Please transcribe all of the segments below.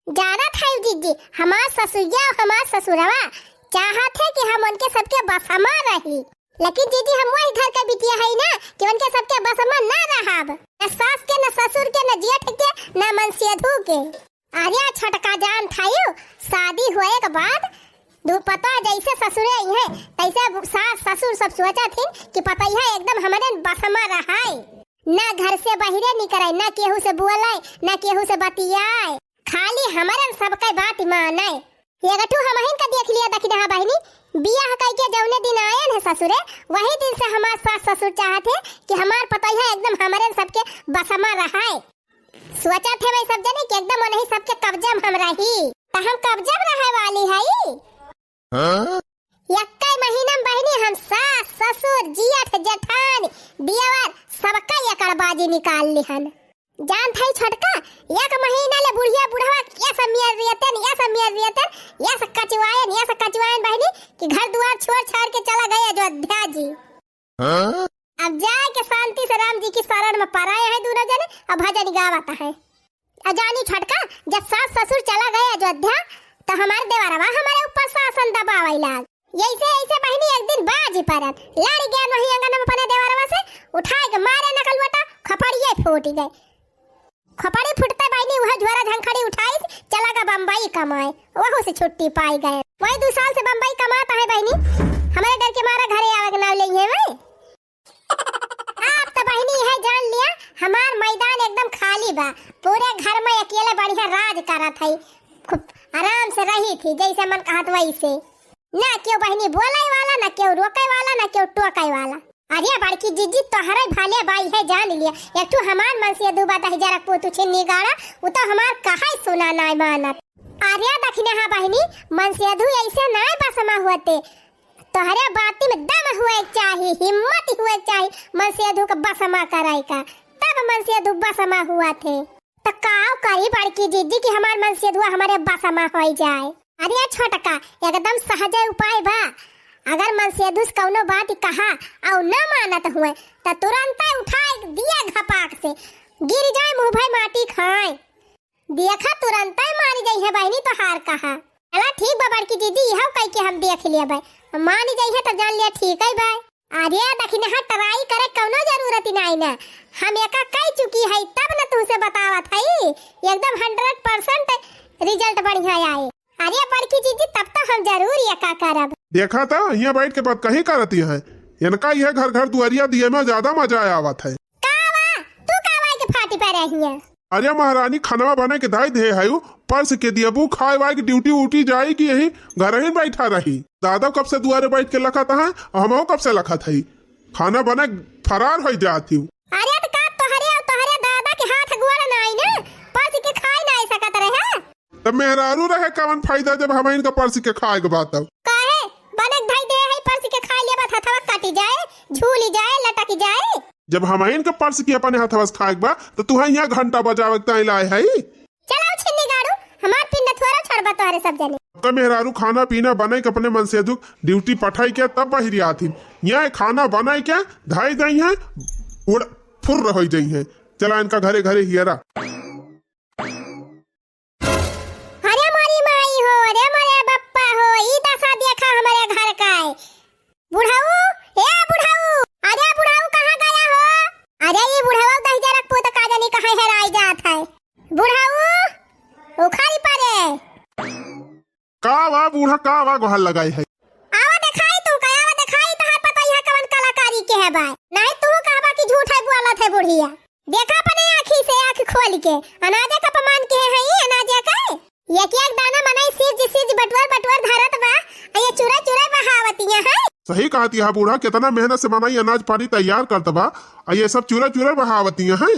जाना था दीदी, हमार ससुरिया और हमार ससुरवा चाहत है कि हम उनके सबके बसमा रही, लेकिन दीदी हम वही घर का बिटिया है ना कि उनके सबके बसमा ना रहब, न सास के न ससुर के न जेठ के न मनसेधु के। अरे छटका जान थायो, शादी हुए के बाद दो पता जैसे ससुरे है तैसे सास ससुर सब सोचा थे कि पता है एकदम हमारे बसमा रहाय, ना घर से बाहरे निकले, ना केहू से बोलाए, ना केहू से बतियाए, खाली हमारे सबके बात माने। ये गठू हमहिन का देख लिया दखी दहा बहनी, बियाह कई के जौने दिन आए हैं ससुरे वही दिन से हमार सास ससुर चाहते कि हमार पता है एकदम हमारे सबके बसमा रहाए। सोचा थे भाई सब जने कि एकदम नहीं सबके कब्जा में हम रही, तो हम कब्जा में रहे वाली है। यक्का महीना में बहनी हम सास ससुर जियठ जेठान दियावर सबका एकड़बाजी निकाल लिहन। जान थाई छोटका एक महीना ले बुढ़िया बुढ़वा ये सब मियर रियतन ये सब कचवायन बहनी कि घर द्वार छोड़ छाड़ के चला गया अयोध्या जी। अब जाए के शांति से राम जी की शरण में पराए हैं दोनों जने, अब भजन गावता है। अजानी छोटका जब सास ससुर चला गए अयोध्या तो हमारे देवरवा हमारे ऊपर शासन दबावे लाग, ऐसे ऐसे बहनी एक दिन बाजी परत लड़ गया वही अंगन में अपने देवरवा से उठाए के मारे नकलवटा खपड़िए फूट गए। खपड़ी फुटते बहनी वह झोरा झंखड़ी उठाई चला गया बम्बई कमाए, वहां से छुट्टी पाई गए। वही 2 साल से बम्बई कमाता है बहनी, हमारे डर के मारा घरे आवे के नाम लेंगे भाई। आप तो बहनी है जान लिया हमार मैदान एकदम खाली बा, पूरे घर में अकेले बढ़िया राज करत है, खूब आराम से रही थी जैसे मन कहत वैसे, ना क्यों बहनी बोले वाला, ना क्यों रोके वाला, ना क्यों टोके वाला। अरे बड़की जीजी तोहरे भाले बाई है जान लिया, एक तो हमार मन से दो बात है जरा पोतु छे निगाड़ा वो तो हमार कहाई सुना नाय मानत। अरे दखने हा बहनी मन से अधु ऐसे नाय बसमा होते, तोहरे बाती में दम हुए चाहिए, हिम्मत हुए चाहिए मन से अधु का बसमा कराई का, तब मन से अधु बसमा हुआ थे। तो काव करी बड़की जीजी कि हमार मन से अधु हमारे बसमा हो जाए। अरे छोटका एकदम सहज उपाय बा, अगर मन से अधुस कौनो बात कहा और न मानत हुए तो तुरंत उठाए दिया घपाक से गिर जाए मुंह भाई माटी खाए, देखा तुरंत मानी जाई है बहनी तो हार कहा। चला ठीक बा बड़की दीदी यह कह के हम देख लिया भाई, मानी जाई है तो जान लिया ठीक है भाई। अरे दखिन हा ट्राई करे कौनो जरूरत नहीं ना, हम एका कह चुकी है तब न तुझसे बतावत है, एकदम 100% रिजल्ट बढ़िया आए। अरे बड़की दीदी तब तो हम जरूर ये का करब। देखा था यहाँ बैठ के बात कहीं करती है, इनका यह घर घर दुआरिया दिए में ज्यादा मजा आवत है। कावा तू कावा के फाटी पे रही है। अरे महारानी खाना बने के दाई दे है पर्स के दियबू खाए वाए की ड्यूटी उटी जाएगी, यही घर ही बैठा रही। दादा कब से दुआरे बैठ के लखा था, हम कब से लखा था, खाना बने फरार हो जाती। अरे तो का तोहरे दादा के हाथ गोड़ नहीं ना, पर्स के खाए नहीं सकत रहे। तब मेहरारू रहे कवन फायदा जब हम इनका पर्स के खाए के बात काहे बनक धाई दे है पर्स के खा ले बात हथवा काटी जाए, झूली जाए, लटकी जाए। जब हम इनका पर्स के अपने हाथवा से खाए के बा तो तू यहाँ घंटा बजावे के लाए है। चलो छिन्नी गाड़ू हमार पिंड थोड़ा छोड़बा तोहरे सब जने। का मेहरारू खाना पीना बनाए के अपने मन से दुख ड्यूटी पठाई के तब बहिरी आती, यहाँ खाना बनाए के धाई दई है उड़ फुर हो जाई है। चला इनका घरे घरे हियरा। अरे मोरी माई हो, अरे मोरे बप्पा हो, ई दशा देखा हमारे घर का है। बुढ़ाऊ ए बुढ़ाऊ, अरे बुढ़ाऊ कहाँ गया हो? अरे ये बुढ़ाऊ दही जरक पोत का जानी कहाँ हेराई जात है। बुढ़ाऊ उखाड़ी पड़े का वा बूढ़ा का वा गोहल लगाई है। आवा दिखाई तू का, आवा दिखाई तो हर पता यह कवन कलाकारी के है भाई, नहीं तू कहबा कि झूठ है बोलत है बुढ़िया। देखा अपने आँखी से आँख खोल के अनाजे का अपमान के है ये अनाजे का एक एक दाना मनाई सिज बटवर धरत बा, ये चुरा चुरा बहावतियां है। सही कहती है बूढ़ा, कितना मेहनत से बनाई अनाज पानी तैयार करत बा, ये सब चुरा चुरा बहावतियां हैं।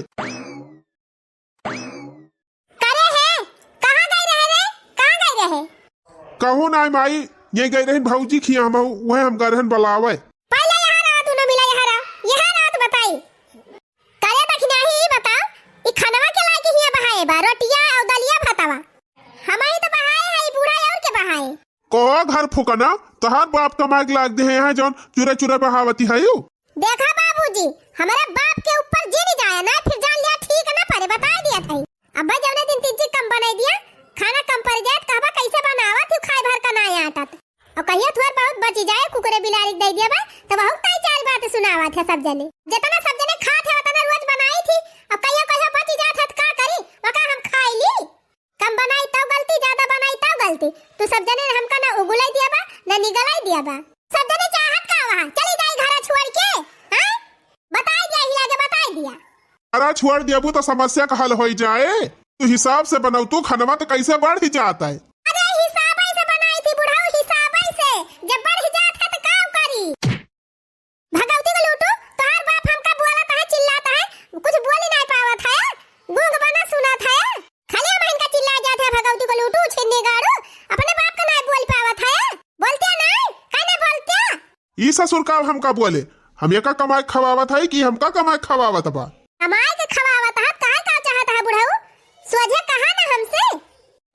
करे है कहाँ गई रहे कहूँ ना माई ये गई रही भौजी खिया हम वह हम गरहन बुलावे। पहले यहाँ रात न मिला, यहाँ रात बताई करे दखना ही बताओ ई खानवा के लायक ही बहाए बा, रोटियां और दलिया भातवा हमारी तो बहाए है, बूढ़ा और के बहाए। को घर फुकना तोहार बाप कमाए के लाग दे हैं जौन चुरा चुरा बहावती है यू। देखा बाबूजी हमारे बाप के ऊपर जी नहीं जाया ना, फिर जान लिया ठीक ना पड़े बता दिया था। अब जब दिन तीन कम बना दिया खाना तू सब जने हमका ना उगुलाई दिया बा ना निगलाई दिया बा। सब जने चाहत का वहां चली जाई घर छोड़ के। हां बताई दिया हिला के बताई दिया। अरे छोड़ दियाबू तो समस्या का हल हो जाए। तू हिसाब से बनाऊ तू खनवा तो कैसे बढ़ ही जाता है। अरे हिसाब से बनाई थी बुढ़ाऊ हिसाब से जब बढ़ ही जात है तो का करी। भगवती को लूटू तोहार बाप हमका बोलता है चिल्लाता है कुछ बोल ही नहीं पावत है। गूंग बना सुनात है खाली हम इनका चिल्ला जाते हैं भगवती को लूटू छिन्नी गाड़ू अपने बाप का नहीं बोल पावत है। बोलते नहीं कहने बोलते ई ससुर का हमका बोले हम ये का कमाई खवावत है कि हमका कमाई खवावत बा। कमाई के खवावत है काहे का चाहता है बुढ़ाऊ सोझे कहा ना हमसे।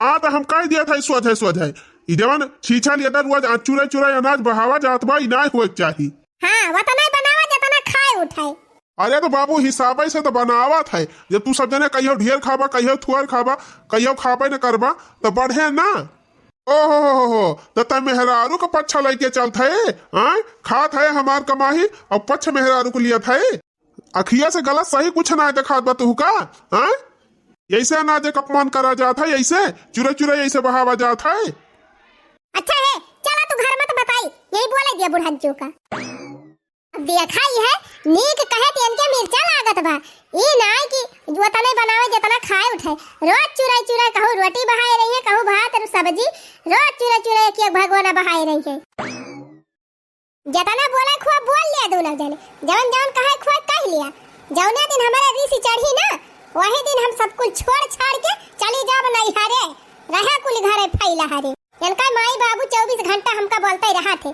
हाँ तो हम कह दिया था सोझे सोझे ई जवन छीछा लिया था रोज चुरा चुरा अनाज बहावा जात बा इनाय होए चाहिए। हां वतना बनावा जतना खाए उठाए। अरे तो बाबू हिसाब से तो बनावत है जब तू सब जने कहियो ढेर खाबा कहियो थुअर खाबा कहियो खाबे न करबा तो बढ़े ना। ओहो तो तय मेहरारू का पच्छा लेके चलत है। खात है हमार कमाही और पच्छ मेहरारू को लिया था। अखिया से गलत सही कुछ ना दिखात बा तू का। ऐसे अनाज का अपमान करा जाता है ऐसे चुरा चुरा ऐसे बहावा जाता है। अच्छा है चला तू घर मत बताई यही बोले दिया बुढ़ांचू का। देखा ही है नीक कहे तेन के मिर्चा लागत बा ई नाय कि वतने बनावे जतना खाए उठाए। रोज चुराई चुराई कहूं रोटी बहाए रही है कहूं भात और सब्जी रोज चुराई चुराई के भगवाना बहाए रही है। जतना बोले खुआ बोल लिया दोनों जने जवन जवन कहे खुआ कह लिया। जौने दिन हमारे रीसी चढ़ी ना वही दिन हम सब कुछ छोड़ छाड़ के चली जाब नहीं हारे रहे कुल घरे फैला हारे। इनका माई बाबू 24 घंटा हमका बोलते ही रहा थे।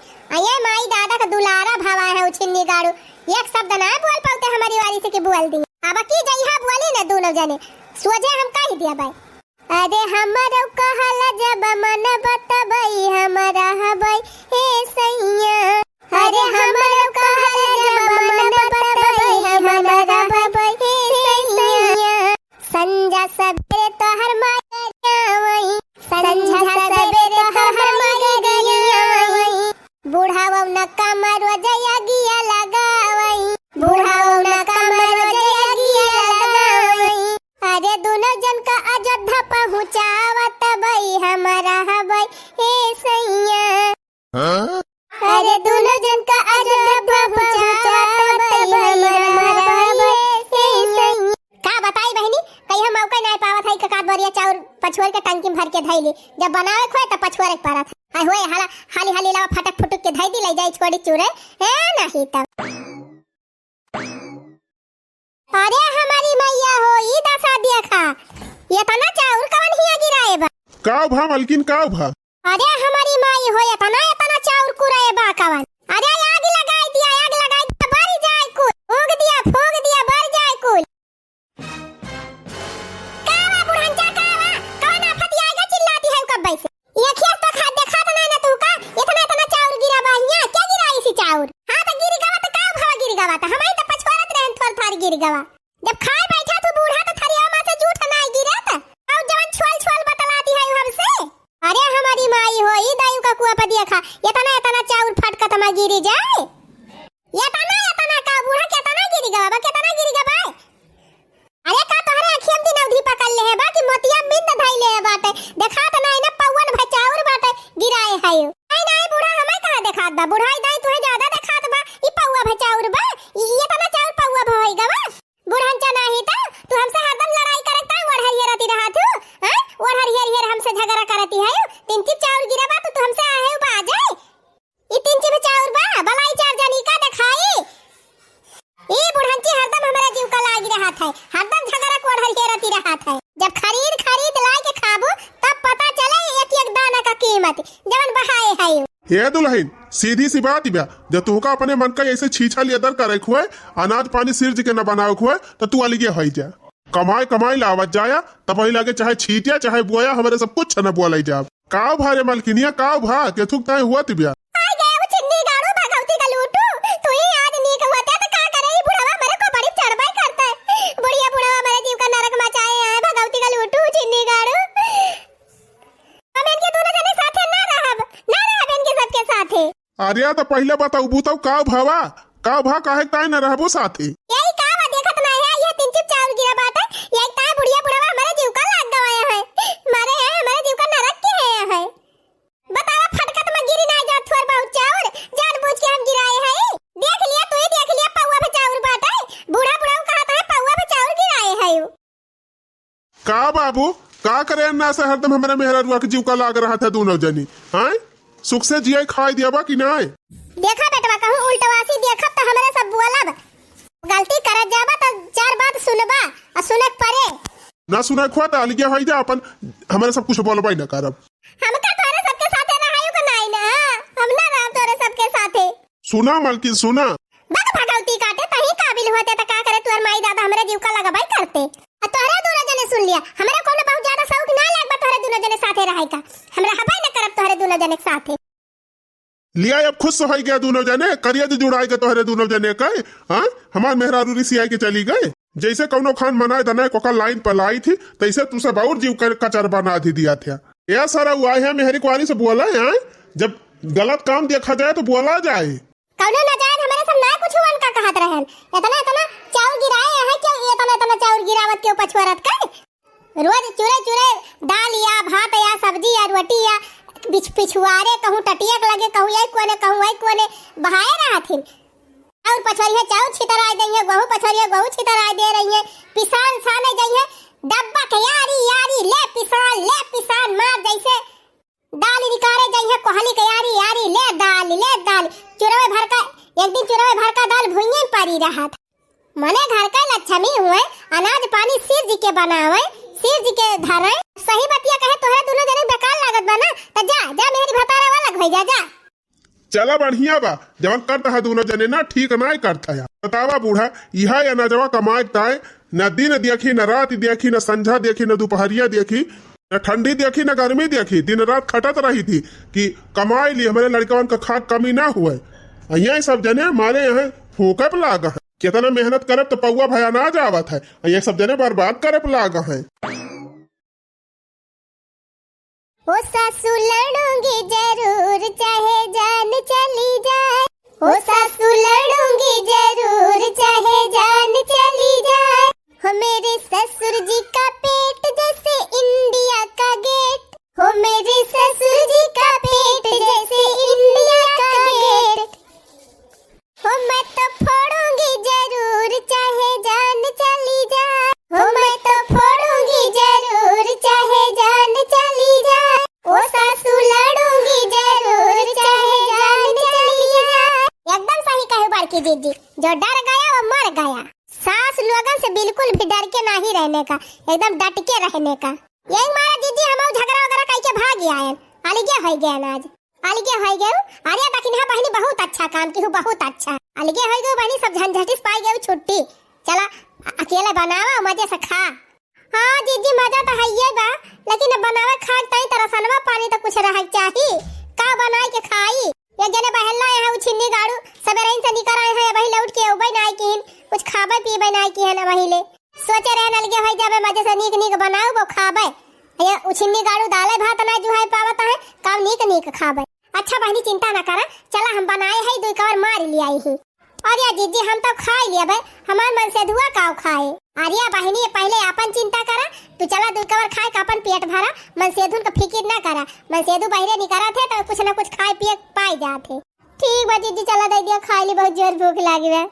ये माई दादा का दुलारा भावा है उछिन्नी गाड़ू एक शब्द ना बोल पाते हमारी वाली से के बोल दी। अब की जइहा बोली ना दोनों जने सोझे हम कह दिया भाई। अरे हमरो कहला जब मन बतबई हमरा हबई हे सैया। अरे हमरो कहला जब मन बतबई हमरा हबई हे सैया। संजा सबेरे तोहर माया जावई संजा सबेरे तोहर माया जावई। बुढ़ावो न कमर जया गिया लगावई बुढ़ावो न कमर जया गिया लगावई। अरे दोनों जन का अयोध्या पहुंचावत बई हमारा हबई हे सैया। अरे दोनों जन का अयोध्या पहुंचावत बई हमारा हबई हे सैया। का बताई बहनी कहीं हम मौका नहीं पावत है का बरिया चाउर पछुआर के टंकी में भर के धैली जब बनावे खोए त पछुआर के पारा था। होए हाला हाली हाली लावा फटक फुटक के धै दी ले जाई छोड़ी चूरे है नहीं तब। अरे हमारी मैया हो ई दशा देखा ये तना चाउर कवन हिया गिराए बा। काव भा मलकिन काव भा। अरे हमारी माई हो ये तना चाउर कुराए बा कवन। अरे आग लगाई दिया बर जाए कुल फूंक दिया बर जाए कुल। कावा बुढ़ंचा कावा कौन आफत आएगा चिल्लाती है कब से। ये खेत तो खा देखा तो नहीं ना तू का इतना चाउर गिरा बा हिया क्या गिरा इसी चाउर। हां तो गिर गवा तो काव भाव गिर गवा तो हमारी तो पछवारत रहन थोर थार गिर गवा। जब खाए बैठा तू बूढ़ा तो थरिया में से झूठ नहीं गिरत और जवन छोल बतलाती है हमसे। अरे हमारी माई हो ई दायु का कुआ पर देखा इतना चाउर फटका तमा गिरी जाए। इतना का बूढ़ा कितना गिरी गवा कितना गिरी गवा। अरे का तोहरे अखियम दिन अवधि पकड़ ले है बा कि मोतिया मिंद धइले है बाटे देखा त नहीं ना पवन भचाउर बाटे गिराए है। नहीं बूढ़ा हमें कहां देखात बा बुढ़ाई दाई तुहे ज्यादा देखात बा ई पौवा भचाउर बा ये तना चाउर पौवा भई गवा। बुढ़ंचा नहीं ता तू हमसे हरदम लड़ाई करता ओढ़ हरियर रहती रहा तू। हां ओढ़ हरियर हमसे झगड़ा करती है। तीन चिप चाउर गिरा बा तू हमसे आहे बा आ जाए ई तीन चिप चाउर बा भलाई चार जानी का देखाई। ई बुढ़ंची हरदम हमारा जीव का लागी रहा था हरदम झगड़ा कोड़ हरियरती रहा था। जब खरीद ला के खाबो तब पता चले एक दाना का कीमत जवन बहाए है। हे दुल्हन सीधी सी बात बा जब तुहका अपने मन का ऐसे छीछा लिया करे खुए अनाज पानी सिर्ज के न बनाओ खुए तो तू अलगे हो जा। कमाई लावत जाया तब वही लगे चाहे छीटिया चाहे बोया हमारे सब कुछ न बोला जा। काव भारे मलकिनिया काव भा के थुक ताए हुआ तिबिया। अरे तो पहले बताऊ बुताऊ काव भा काहे ताए न रहबो साथे। यही कावा देखत नहीं है ये तीन चिप चाउर गिरा बाटे यही ता बुढ़िया बुढ़वा हमारे जीव का लाग गवाया है मारे है हमारे जीव का नरक के है। का बाबू का करे ना से हरदम हमारे मेहरा के जीव का लाग रहा था दोनों जनी हाँ सुख से जिया खाई दिया बा कि नहीं देखा बेटवा कहूँ उल्टवासी देखब तो हमारे सब बोलब गलती करत जाबा तो चार बात सुनबा और सुनक परे ना सुना खुआ तो अलगिया भाई जा अपन हमारे सब कुछ बोलबा ही ना करब हम का तोरे सबके साथे रहायु का नहीं ना हम ना रह तोरे सबके साथे सुना मलकिन सुना बक भगवती काटे तही काबिल होते त का करे तोर माई दादा हमरे जीव का लगबाई करते आ तोरे दोनों जने सुन लिया हमरा कोनो बहुत ज्यादा शौक ना लागबा तोरे दोनों जने साथे रहाय का हमरा हबाई न करब तोरे दोनों जने साथे लिया अब खुद सफाई गया दोनों जने करिया जो जुड़ाई के तोहरे दोनों जने का हाँ हमार मेहरारू ऋषि आई के चली गए जैसे कौनो खान मनाए दनाए कोका लाइन पर लाई थी तैसे तुसे बाउर जीव कर कचर बना दी दिया था यह सारा हुआ है मेहरी कुआरी से बोला है जब गलत काम देखा जाए तो बोला जाए कौनो ना जाए हमारे सब ना कुछ वन का कहत रहन इतना इतना चाउर गिराए है क्यों इतना इतना चाउर गिरावत के पछवरत का रोज चूरे चूरे दाल या भात या सब्जी या रोटी या पिछुआरे कहूँ टटिया लगे कहूँ यही कोने बहाए रहा थी और पछवरिया चाउर छितर आ गई है गहूँ पछवरिया गहूँ छितर आ दे रही है पिसान साने गई है डब्बा के यारी यारी ले पिसान मार जैसे दाल निकाले गई है कोहली के यारी ले दाल चुरवे भर का एक दिन चुरवे भर का दाल भुइये पड़ी रहा था मने घर का लक्ष्मी हुए अनाज पानी शिव जी के बनावे शिव जी के धरे सही बतिया कहे तोहरे दोनों जने बेकार लागत बना त जा मेरी भतारा वाला भई जा चला बढ़िया बा जवन करता है दोनों जने ना ठीक ना करता है बतावा बूढ़ा यह या न जवा कमाए ताए न दिन देखी न रात देखी न संझा देखी न दोपहरिया देखी न ठंडी देखी न गर्मी देखी दिन रात खटत रही थी कि कमाई ली हमारे लड़कवन का खाद कमी ना हुए यहाँ सब जने हमारे यहाँ फूकप लागा है कितना मेहनत करे तो पौवा भया ना जावत है ये सब जने बर्बाद करे लागा है ओ सासू लड़ूंगी जरूर चाहे जान चली जाए ओ सासू लड़ूंगी जरूर चाहे जान चली जाए हो मेरे ससुर जी का पेट जैसे इंडिया का गेट हो मेरे ससुर जी का पेट जैसे इंडिया का गेट हो मैं तो फोड़ूंगी जरूर चाहे जान चली जाए हो मैं तो फोड़ूंगी जरूर चाहे जान चली जाए ओ सासू लड़ूंगी जरूर चाहे जान चली जाए एकदम सही कहे बड़की दीदी जो डर गया वो मर गया सास लोगन से बिल्कुल भी डर के नहीं रहने का एकदम डट के रहने का यही मारा दीदी हम झगड़ा वगैरह करके भाग आए अलगे हो गए आज अलगे हो गए अरे दखिन बहनी बहुत अच्छा काम की बहुत अच्छा अलगे हो गए बहनी सब झंझटिस पाई गए छुट्टी चला अकेले बनावा मजे से खा हाँ दीदी मजा तो है ये बा लेकिन बनावे खा तई तरह सनवा पानी तो कुछ रह चाहिए का बनाई के खाई ये जने बहला है उछिन्नी गाड़ू सवेरे से निकल आए हैं वही लौट के उबई नाई किन कुछ खाबे पीबे नाई की है ना वही ले सोचे रहन अलगे होई जाबे मजे से नीक बनाऊ वो खाबे ये उछिन्नी गाड़ू दाले भात ना जुहाई पावत है काम नीक खाबे अच्छा बहनी चिंता ना करा चला हम बनाए है दो कवर मार लिया ही और या दीदी हम तो खा लिया भाई हमार मन से धुआ काव खाए आर्या बहनी पहले अपन चिंता करा तू चला दो कवर खाए का अपन पेट भरा मन सेधुन का फिकिर ना करा मन सेधु बहरे निकरा थे तो कुछ ना कुछ खाए पिए पाई जाते ठीक बा दीदी चला दे दिया खा ली बहुत जोर भूख लागी है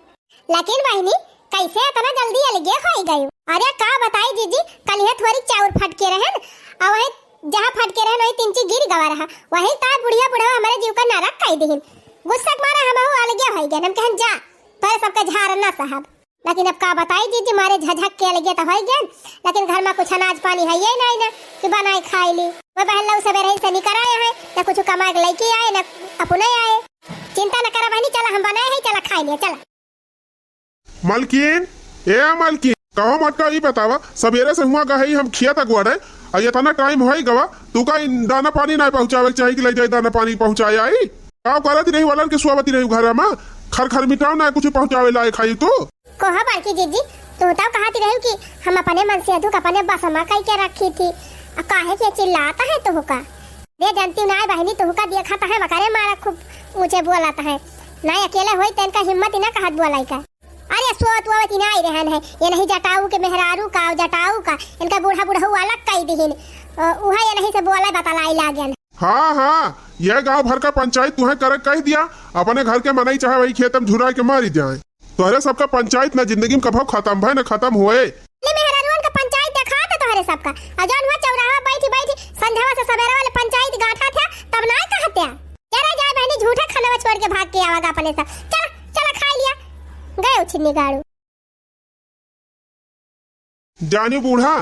लेकिन बहनी कैसे इतना जल्दी अलगे हो गई अरे का बताई दीदी कल ये थोड़ी चाउर फट के रहन और वही जहाँ फट के रहन वही तिनची गिर गवा रहा वही ता बुढ़िया हमारे जीव का नरक कह दीन गुस्सा मारा हम अलगे हो गए हम कहन जा पर सबका झारना साहब लेकिन अब का बताई दीदी मारे झझक के अलगे तो हो गए लेकिन घर में कुछ अनाज पानी है ये नहीं ना कि बनाई खाई ली वो बहन लोग सवेरे से निकल आए हैं ना कुछ कमा के लेके आए ना अपने आए चिंता न करा बहनी चला हम बनाए हैं चला खाई लिया चला मलकिन ए मलकिन कहो मटका ही बतावा सवेरे से हुआ गई हम खिया तक गुआड़े और ये तना टाइम हो गवा तू का दाना पानी ना पहुंचावे चाहिए कि ले जाए दाना पानी पहुंचाए आई का करत नहीं वालन के सुआवती नहीं घर में खर मिटाओ ना कुछ पहुंचावे लाए खाई तो कोहा बाकी दीदी तू तो कहती रही कि हम अपने मन से अधूक अपने बसमा कई के रखी थी काहे के चिल्लाता है तू का दे जानती ना बहनी तू का देखा है मकारे मारा खूब ऊंचे बोलाता है ना अकेले होई तन का हिम्मत ही ना कहत बोलाई का अरे सोत वती ना रहन है ये नहीं जटाऊ के मेहरारू का जटाऊ का इनका बूढ़ा अलग कई दिहिन उहा ये नहीं से बोला बतलाई लागन हाँ यह गांव भर का पंचायत तुम्हें कर कह दिया अपने घर के मनाई चाहे वही खेत में झुरा के मारी जाए तोहरे सबका पंचायत ना जिंदगी में कभो खत्म भाई ना खत्म हुए मेहरारून का पंचायत देखा तो तोहरे सबका। और जौन हुआ चौराहा बैठी बैठी संझवा से सवेरा वाले पंचायत गाठा था तब ना कहते चला जाए बहनी झूठा खाना छोड़ के भाग के आवागा अपने सब। चला चला खा लिया गए उछिन्नी गाड़ू। जानी बूढ़ा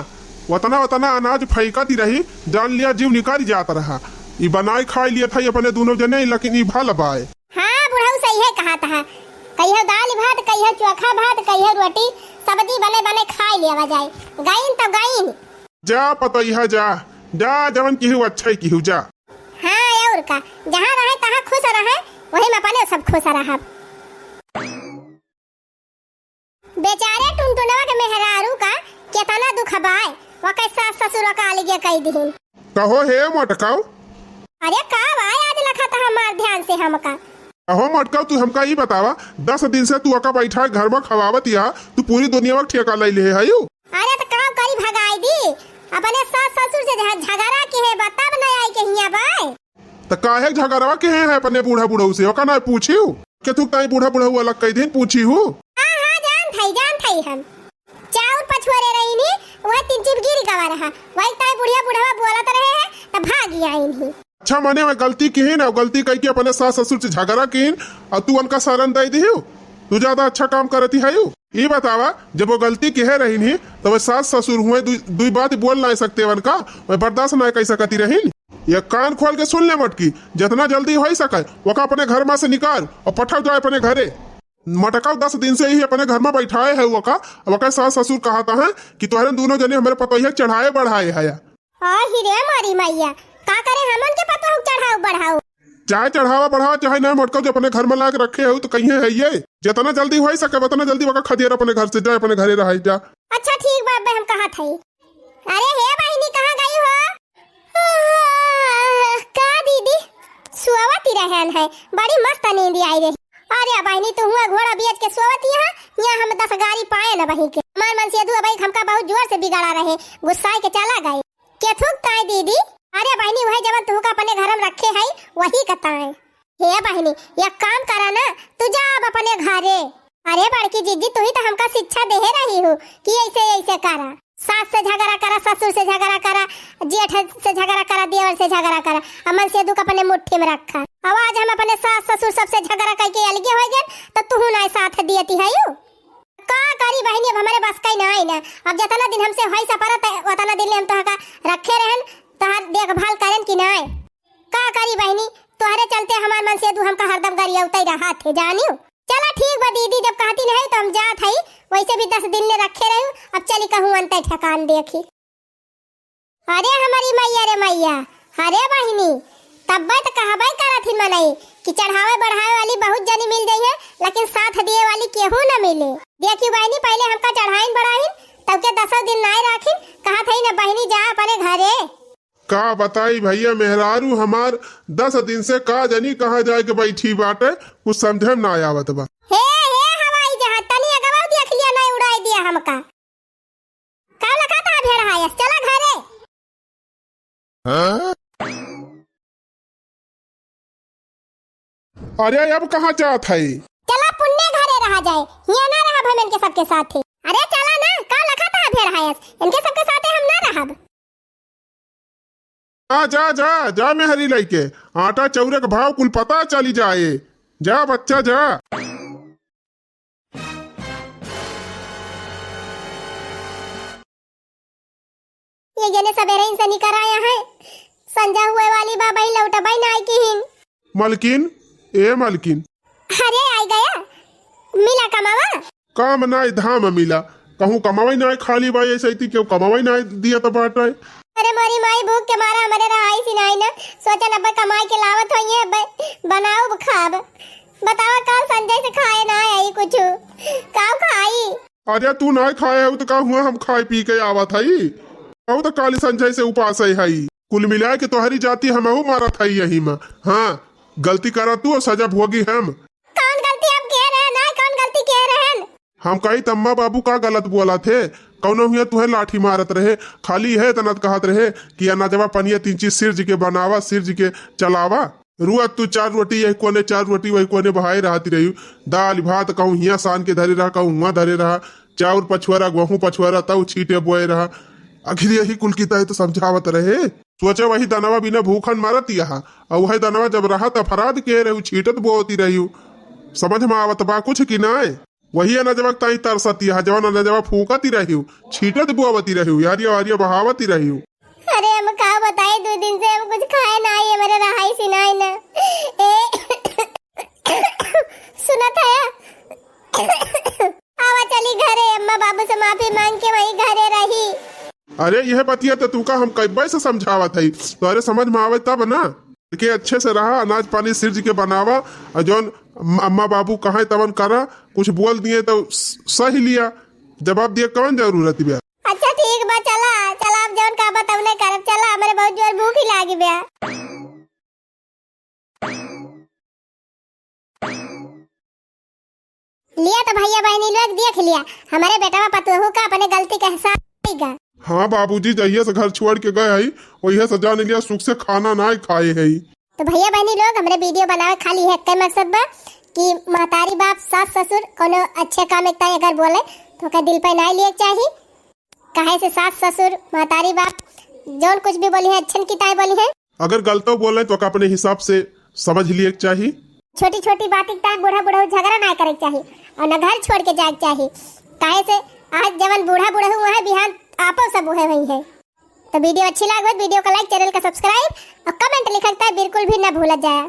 वतना वतना अनाज फेंकती रही जान लिया जीव निकाल जाता रहा। ये बनाए खा लिया था अपने दोनों जने लेकिन ये भल बाए। हाँ बुढ़ऊ सही है कहा था कहियो दाल भात कहियो चोखा भात कहियो रोटी सब्जी बने बने खा लिया जाए गाइन तो गाइन। जा पता यह जा जा जवन की अच्छा ही की जा। हाँ और का जहाँ रहे तहाँ खुश रहे वही में अपने सब खुश रहा। बेचारे टुनटुनवा के मेहरारू का कितना दुख बाए वो कैसा ससुर का आलिगे कई दिन कहो हे मटकाओ। अरे का भाई आज लखा था हमार ध्यान से हमका कहो मटकाओ तू हमका ही बतावा 10 दिन से तू अका बैठा घर में खवावत या तू पूरी दुनिया में ठेका ले ले है यू। अरे तो काम करी भगाई दी अपने सास ससुर से झगड़ा के है बताब नहीं आई के हिया बाय तो काहे झगड़वा के है अपने बूढ़ा बूढ़ऊ से ओका ना पूछियो के तू ताई बूढ़ा बूढ़ऊ अलग कई दिन पूछी हूँ। हां जान थई हम चाउर पछुआरे रही नी वह तीन चिप गिर गवा रहा वही ताई बुढ़िया बुढ़वा बोलत रहे है त भाग आई ही। अच्छा माने में गलती की है ना गलती कही के अपने सास ससुर से झगड़ा की और तू उनका शरण दे दी हो तू ज्यादा अच्छा काम करती है यू। ये बतावा जब वो गलती कह रही नहीं तो वह सास ससुर हुए दुई बात बोल नहीं सकते वन का वह बर्दाश्त नहीं कर सकती रही। ये कान खोल के सुन ले मटकी जितना जल्दी हो सके वो अपने घर में से निकाल और पठाओ जाए अपने घरे। मटकाओ 10 दिन से ही अपने घर में बैठाए है वका सास ससुर कहता है कि तुम्हारे दोनों जने हमारे पतोहिया चढ़ाए बढ़ाए है। ही रे मारी मैया का करे हमन के पतोह चढ़ाओ बढ़ाओ चाहे चढ़ावा बढ़ावा चाहे ना मटकाओ जो अपने घर में ला के रखे है तो कहीं है ये जितना जल्दी हो सके उतना जल्दी वका खदियर अपने घर से जाए अपने घरे रह जा। अच्छा ठीक बात हम कहा थे। अरे हे बहनी कहाँ गई हो का दीदी सुआवती रहन है बड़ी मस्त नींद आई रही। अरे बहनी तो हुआ घोड़ा बेच के सोवत यहाँ हम 10 गाड़ी पाए न बही के मान मन से भाई हमका बहुत जोर से बिगाड़ा रहे गुस्सा के चला गए के थूक ताए दीदी। अरे बहनी वही जब तू का अपने घर में रखे है वही कताए। हे बहनी ये काम करा ना तू जा अब अपने घरे। अरे बड़की जीजी तू ही तो हमका शिक्षा दे रही हो कि ऐसे ऐसे करा सास से झगड़ा करा ससुर से झगड़ा करा जेठ से झगड़ा करा देवर से झगड़ा करा अमन से दुख अपने मुट्ठी में रखा। अब आज हम अपने सास ससुर सबसे झगड़ा करके अलगे हो गए तो तू ना साथ दियती है यू का करी बहनी अब हमारे बस का नहीं ना। अब जितना दिन हमसे होई सपरत उतना दिन हम तोहका रखे रहन तोहर देखभाल करन कि नहीं का करी बहनी तोहरे चलते हमार मन से तू हमका हरदम गरिया उतर रहा थे जानियो। चला ठीक बा दीदी जब कहती नहीं तो हम जात हई वैसे भी 10 दिन ले रखे रहू अब चली कहूँ अंत ठकान देखी। अरे हमारी मैया रे मैया अरे बहिनी तब तो कहबे करा थी मनई कि चढ़ावे बढ़ावे वाली बहुत जनी मिल गई है लेकिन साथ दिए वाली केहू न मिले। देखी बहनी पहले हमका चढ़ाइन बढ़ाइन तब के 10 दिन नहीं राखिन कहा थी न बहनी जा अपने घरे। का बताई भैया मेहरारू हमार 10 दिन से का जनी कहा जाए के बैठी बाटे कुछ समझे ना आवत बा। हे हवाई जहाज तनी अगवा देख लिया नहीं उड़ाई दिया हमका का लगा था भेड़ है चला घरे। अरे अब कहाँ जात है चला पुण्य घरे रहा जाए हिया ना रहा हम इनके सबके साथ। अरे चला ना का लगा था भेड़ है इनके सबके साथ हम ना रहब। जा जा जा मेहरी लइके आटा चौरे का भाव कुल पता चली जाए जा बच्चा जा। ये जने सवेरे इनसे निकल आया है संजा हुए वाली बाबा ही लौटा भाई नाई की हिन मलकिन ए मलकिन। अरे आई गया मिला कमावा काम नाई धाम मिला कहूँ कमावाई नाई खाली बाई ऐसे क्यों कमावाई नाई दिया तो बाटा। अरे मोरी माई भूख के मारा हमारे रहाई सी नहीं ना सोचा न कमाई के लावत होई है बनाओ खाब बतावा कल संजय से खाए ना आई कुछ का खाई। अरे तू ना खाए हो तो का हुआ हम खाए पी के आवत हई कहूँ तो काली संजय से उपास है कुल मिला के तोहरी जाती हम मारा था यही में। हाँ गलती करा तू और सजा भोगी हम। कौन गलती हम कह रहे हैं ना कौन गलती कह रहे हैं हम कही तम्मा बाबू का गलत बोला थे कौनो हुआ तुहे लाठी मारत रहे खाली है तनत कहत रहे कि अनाजवा पनिया 3 चीज सिरज के बनावा सिरज के चलावा रुआ तू 4 रोटी यही कोने 4 रोटी वही कोने बहाई रहती रही दाल भात कहूँ हिया सान के धरे रहा कहूँ हुआ धरे रहा चाउर पछुआरा गेहूँ पछुआरा तब छीटे बोए रहा आखिर यही कुल की तय तो समझावत रहे। सोचे वही दानवा बिना भूखन मारत यहा, और वही दानवा जब रहा त फराद के रहू छीटत बोती रही। समझ में आवत बा कुछ की नाय? वही अनजवक ताई तरसती है, जवन अनजवा फूकती रही छीटत बुआवती रही यारिया वारिया बहावती रही। अरे हम का बताए, 2 दिन से हम कुछ खाए ना है, मेरे रहाई सिनाई ना सुना था आवा चली घरे, अम्मा बाबू से माफी मांग के वही घरे रही। अरे यह बतिया तो तुका हम कई से समझावत है, तो अरे समझ में आवे तब ना के अच्छे से रहा, अनाज पानी सिर्ज के बनावा, और जौन अम्मा बाबू कहा तवन करा, कुछ बोल दिए तो सही लिया, जवाब दिए कौन जरूरत बया। अच्छा ठीक बा, चला चला अब जौन का बताऊ नहीं करब, चला हमारे बहुत जोर भूख ही लागी बया। लिया तो भैया बहनी लोग देख लिया, हमारे बेटा पतोहू का अपने गलती का एहसास होगा। हाँ बाबूजी जहिया से घर छोड़ के गए है वही से जान लिया सुख से खाना ना खाए है। तो भैया बहनी लोग हमारे वीडियो बनावे खाली है के मकसद बा कि महतारी बाप सास ससुर कोनो अच्छे काम एक ताई अगर बोले तो का दिल पे ना लिए चाहिए, काहे से सास ससुर महतारी बाप जोन कुछ भी बोली है अच्छन की ताई बोली है, अगर गलतो बोले तो अपने हिसाब से समझ लिए चाहिए। छोटी छोटी बातें तक बूढ़ा बूढ़ा झगड़ा ना करे चाहिए और न घर छोड़ के जाए चाहिए, काहे से आज जवन बूढ़ा बूढ़ा हुआ है बिहान आपो सब हुए हुई है। तो वीडियो अच्छी लगे वीडियो को लाइक, चैनल का सब्सक्राइब और कमेंट लिखता है बिल्कुल भी ना भूला जाए।